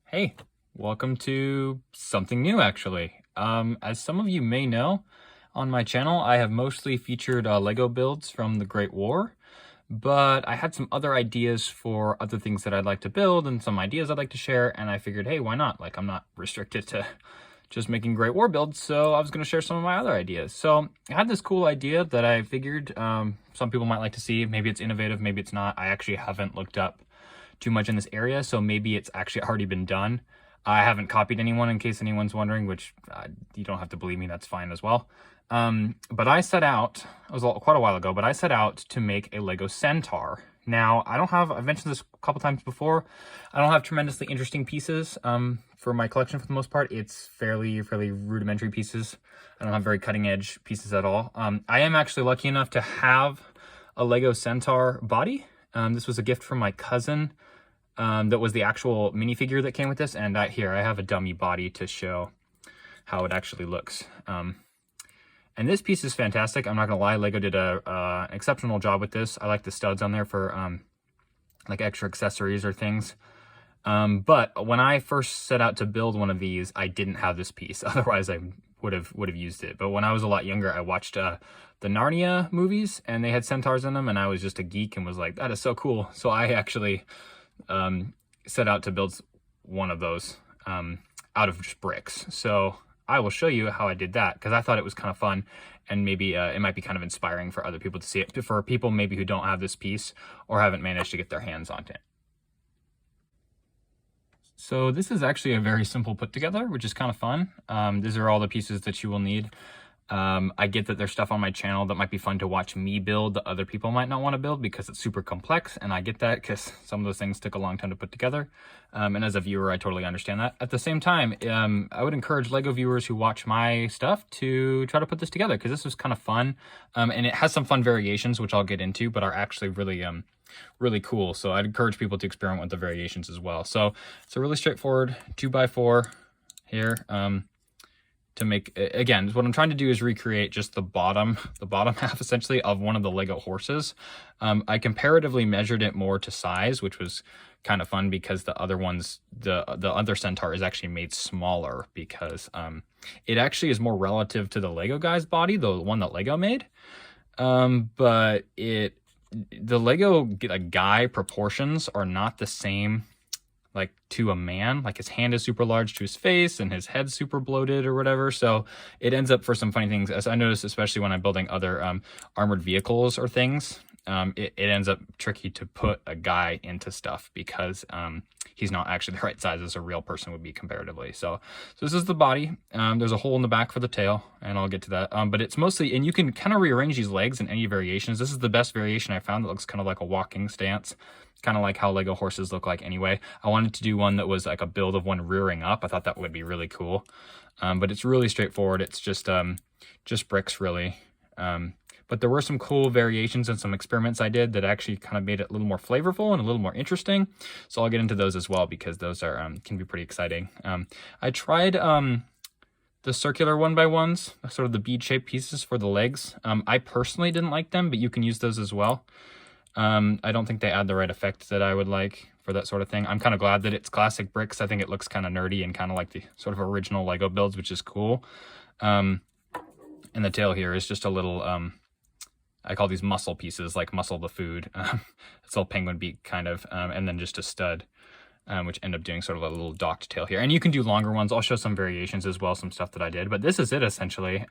Hey, welcome to something new actually. As some of you may know, on my channel I have mostly featured Lego builds from the Great War, but I had some other ideas for other things that I'd like to build and some ideas I'd like to share, and I figured, hey, why not? Like, I'm not restricted to just making Great War builds, so I was going to share some of my other ideas. So I had this cool idea that I figured some people might like to see. Maybe it's innovative, maybe it's not. I actually haven't looked up too much in this area, so maybe it's actually already been done. I haven't copied anyone, in case anyone's wondering, which you don't have to believe me, that's fine as well. But I set out, it was quite a while ago, but I set out to make a Lego Centaur. Now, I've mentioned this a couple times before, I don't have tremendously interesting pieces for my collection for the most part. It's fairly rudimentary pieces. I don't have very cutting edge pieces at all. I am actually lucky enough to have a Lego Centaur body. This was a gift from my cousin. That was the actual minifigure that came with this, and here I have a dummy body to show how it actually looks. And this piece is fantastic. I'm not gonna lie, Lego did an exceptional job with this. I like the studs on there for like extra accessories or things. But when I first set out to build one of these, I didn't have this piece. Otherwise, I would have used it. But when I was a lot younger, I watched the Narnia movies, and they had centaurs in them, and I was just a geek and was like, that is so cool. So I actually set out to build one of those out of just bricks. So I will show you how I did that, because I thought it was kind of fun, and maybe it might be kind of inspiring for other people to see it, for people maybe who don't have this piece or haven't managed to get their hands on it. So this is actually a very simple put together, which is kind of fun. These are all the pieces that you will need. I get that there's stuff on my channel that might be fun to watch me build that other people might not want to build because it's super complex, and I get that because some of those things took a long time to put together. And as a viewer, I totally understand that. At the same time, I would encourage Lego viewers who watch my stuff to try to put this together, because this was kind of fun. And it has some fun variations, which I'll get into, but are actually really cool. So I'd encourage people to experiment with the variations as well. So it's a really straightforward 2x4 here. To make, again, what I'm trying to do is recreate just the bottom half essentially of one of the Lego horses. I comparatively measured it more to size, which was kind of fun because the other ones, the other Centaur is actually made smaller because it actually is more relative to the Lego guy's body, the one that Lego made. But the Lego guy proportions are not the same like to a man. Like his hand is super large to his face and his head's super bloated or whatever. So it ends up for some funny things, as I noticed, especially when I'm building other armored vehicles or things. It ends up tricky to put a guy into stuff because he's not actually the right size as a real person would be comparatively. So this is the body. There's a hole in the back for the tail, and I'll get to that. But it's mostly, and you can kind of rearrange these legs in any variations. This is the best variation I found that looks kind of like a walking stance, kind of like how Lego horses look like anyway. I wanted to do one that was like a build of one rearing up. I thought that would be really cool. But it's really straightforward. It's just bricks really. But there were some cool variations and some experiments I did that actually kind of made it a little more flavorful and a little more interesting. So I'll get into those as well, because those are can be pretty exciting. I tried the circular 1x1s, sort of the bead-shaped pieces for the legs. I personally didn't like them, but you can use those as well. I don't think they add the right effect that I would like for that sort of thing. I'm kind of glad that it's classic bricks. I think it looks kind of nerdy and kind of like the sort of original Lego builds, which is cool. And the tail here is just a little, I call these muscle pieces, like muscle the food. It's a little penguin beak kind of, and then just a stud, which end up doing sort of a little docked tail here. And you can do longer ones. I'll show some variations as well, some stuff that I did, but this is it essentially.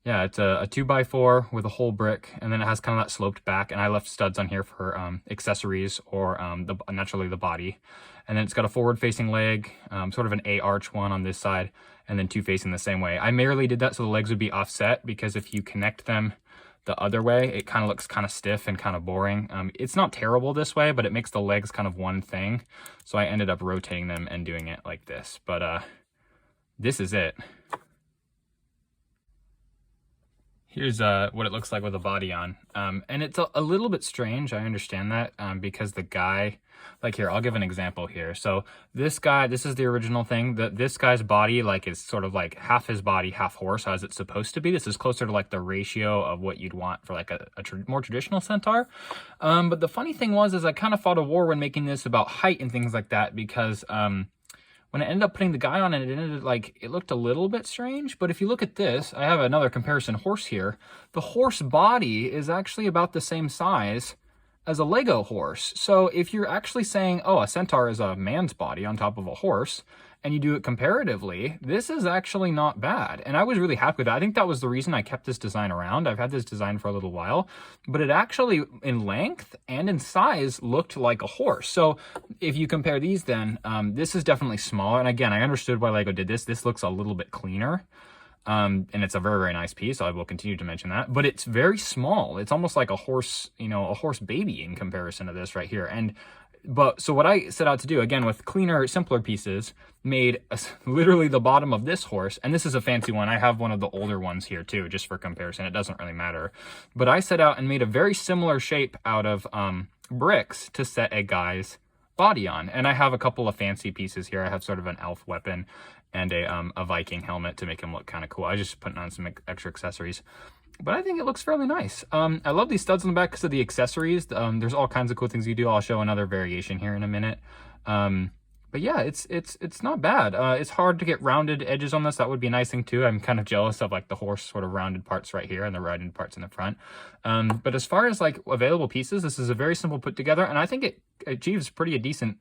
Yeah, it's a 2x4 with a whole brick, and then it has kind of that sloped back, and I left studs on here for accessories or naturally the body. And then it's got a forward-facing leg, sort of an A-arch one on this side, and then two facing the same way. I merely did that so the legs would be offset, because if you connect them the other way, it kind of looks kind of stiff and kind of boring. It's not terrible this way, but it makes the legs kind of one thing. So I ended up rotating them and doing it like this. But this is it. Here's what it looks like with a body on. And it's a little bit strange, I understand that, because the guy, like here, I'll give an example here. So this guy, this is the original thing, this guy's body like is sort of like half his body, half horse, as it's supposed to be. This is closer to like the ratio of what you'd want for like a more traditional centaur. But the funny thing is I kind of fought a war when making this about height and things like that, because when I ended up putting the guy on it, it looked a little bit strange. But if you look at this, I have another comparison horse here. The horse body is actually about the same size as a Lego horse. So if you're actually saying, oh, a centaur is a man's body on top of a horse, and you do it comparatively, this is actually not bad. And I was really happy with that. I think that was the reason I kept this design around. I've had this design for a little while, but it actually, in length and in size, looked like a horse. So if you compare these then, this is definitely smaller. And again, I understood why Lego did this. This looks a little bit cleaner. And it's a very, very nice piece. So I will continue to mention that, but it's very small. It's almost like a horse, a horse baby in comparison to this right here. So what I set out to do, again, with cleaner, simpler pieces, made literally the bottom of this horse, and this is a fancy one. I have one of the older ones here too, just for comparison. It doesn't really matter. But I set out and made a very similar shape out of bricks to set a guy's body on. And I have a couple of fancy pieces here. I have sort of an elf weapon and a Viking helmet to make him look kind of cool. I just put on some extra accessories. But I think it looks fairly nice. I love these studs on the back because of the accessories. There's all kinds of cool things you do. I'll show another variation here in a minute. But yeah, it's not bad. It's hard to get rounded edges on this. That would be a nice thing too. I'm kind of jealous of like the horse sort of rounded parts right here and the rounded parts in the front. But as far as like available pieces, this is a very simple put together, and I think it achieves a pretty decent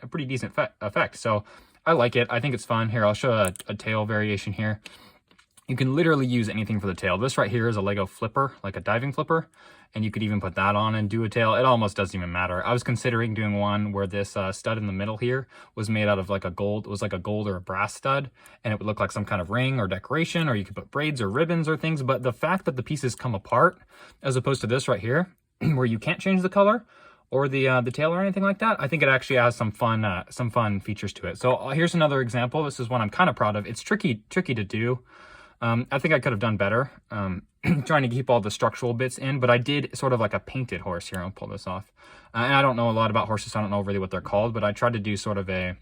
effect. So I like it. I think it's fun. Here, I'll show a tail variation here. You can literally use anything for the tail. This right here is a Lego flipper, like a diving flipper, and you could even put that on and do a tail. It almost doesn't even matter. I was considering doing one where this stud in the middle here was made out of like a gold or a brass stud, and it would look like some kind of ring or decoration, or you could put braids or ribbons or things. But the fact that the pieces come apart, as opposed to this right here, where you can't change the color or the tail or anything like that, I think it actually has some fun features to it. So here's another example. This is one I'm kind of proud of. It's tricky to do. I think I could have done better trying to keep all the structural bits in, but I did sort of like a painted horse here. I'll pull this off. And I don't know a lot about horses, so I don't know really what they're called, but I tried to do sort of a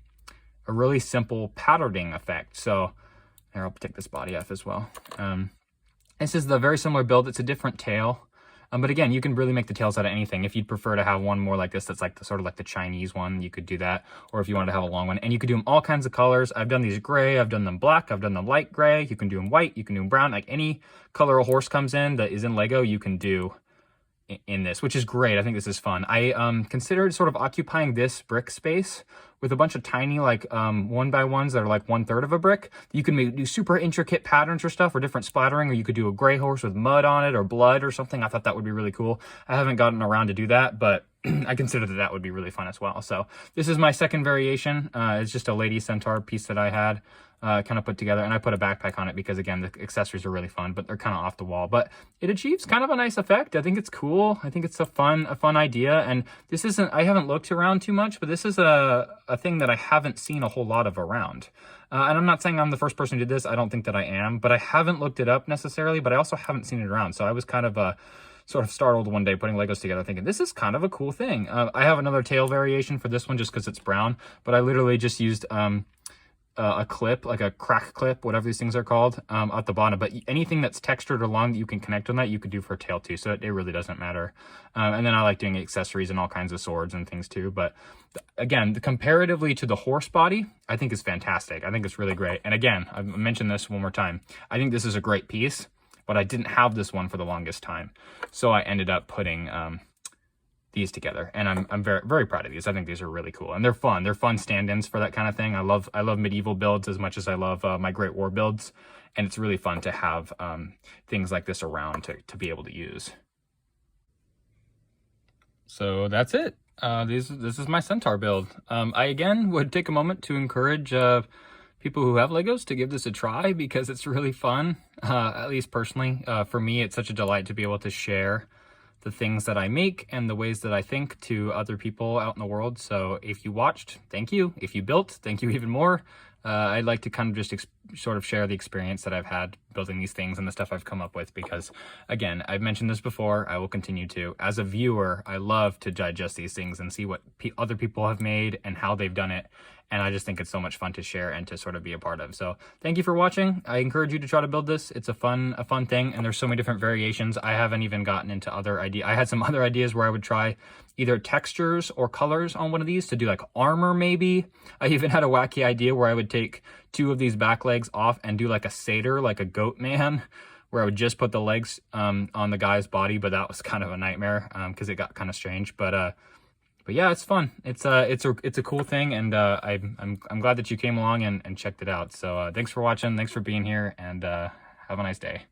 really simple patterning effect. So here, I'll take this body off as well. This is the very similar build. It's a different tail. But again, you can really make the tails out of anything. If you'd prefer to have one more like this, that's like sort of like the Chinese one, you could do that. Or if you wanted to have a long one, and you could do them all kinds of colors. I've done these gray, I've done them black, I've done them light gray. You can do them white, you can do them brown. Like any color a horse comes in that is in Lego, you can do in this, which is great. I think this is fun. I considered sort of occupying this brick space with a bunch of tiny like 1x1s that are like 1/3 of a brick. You can do super intricate patterns or stuff, or different splattering, or you could do a gray horse with mud on it or blood or something. I thought that would be really cool. I haven't gotten around to do that, but I considered that would be really fun as well. So this is my second variation. It's just a lady centaur piece that I had kind of put together, and I put a backpack on it because, again, the accessories are really fun, but they're kind of off the wall. But it achieves kind of a nice effect. I think it's cool. I think it's a fun idea. And this isn't, I haven't looked around too much, but this is a thing that I haven't seen a whole lot of around. And I'm not saying I'm the first person who did this. I don't think that I am, but I haven't looked it up necessarily, but I also haven't seen it around. So I was kind of sort of startled one day putting Legos together thinking, this is kind of a cool thing. I have another tail variation for this one just because it's brown, but I literally just used a clip, like a crack clip, whatever these things are called, at the bottom. But anything that's textured or long that you can connect on that, you could do for a tail too. So it really doesn't matter. And then I like doing accessories and all kinds of swords and things too. But again, comparatively to the horse body, I think is fantastic. I think it's really great. And again, I've mentioned this one more time. I think this is a great piece, but I didn't have this one for the longest time. So I ended up putting these together, and I'm very, very proud of these. I think these are really cool, and they're fun. They're fun stand-ins for that kind of thing. I love medieval builds as much as I love my Great War builds, and it's really fun to have things like this around to be able to use. So that's it. This is my Centaur build. I again would take a moment to encourage people who have Legos to give this a try because it's really fun. At least personally, for me, it's such a delight to be able to share the things that I make and the ways that I think to other people out in the world. So if you watched, thank you. If you built, thank you even more. I'd like to kind of just sort of share the experience that I've had building these things and the stuff I've come up with, because again, I've mentioned this before, I will continue to. As a viewer, I love to digest these things and see what other people have made and how they've done it. And I just think it's so much fun to share and to sort of be a part of. So thank you for watching. I encourage you to try to build this. It's a fun thing, and there's so many different variations. I haven't even gotten into other ideas. I had some other ideas where I would try either textures or colors on one of these to do like armor maybe. I even had a wacky idea where I would take 2 of these back legs off and do like a satyr, like a goat man, where I would just put the legs on the guy's body, but that was kind of a nightmare because it got kind of strange. But yeah, it's fun. It's a cool thing, and I'm glad that you came along and checked it out. So thanks for watching, thanks for being here, and have a nice day.